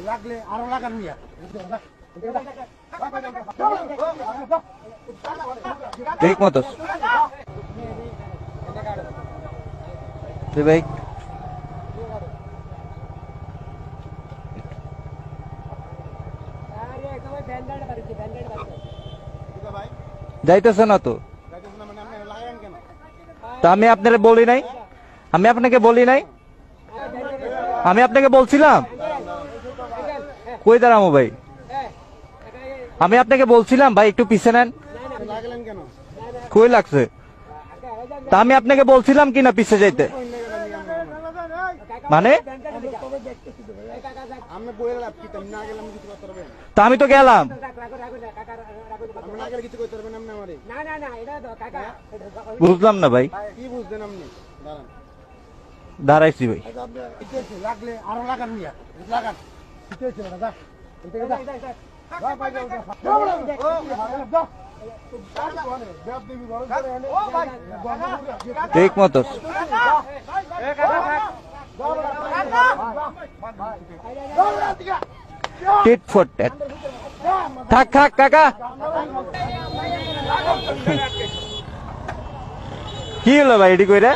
লাগলে আরো লাগান মিয়া ঠিক মতো ভাই যাইতেছে না তো তা আমি আপনাকে বলি নাই আমি আপনাকে বলি নাই আমি আপনাকে বলছিলাম কই দাঁড়াবো ভাই আমি আপনাকে বলছিলাম ভাই একটু পিছে নেন কই লাগছে তা আমি আপনাকে বলছিলাম কিনা পিছে যাইতে মানে তা আমি তো গেলাম বুঝলাম না ভাই দাঁড়াইছি ভাই লাগলে আরো লাগান মিয়া লাগান ঠিক মতো টিট ফর ট্যাট থাক থাক কাকা কি হলো ভাই এটি কইরা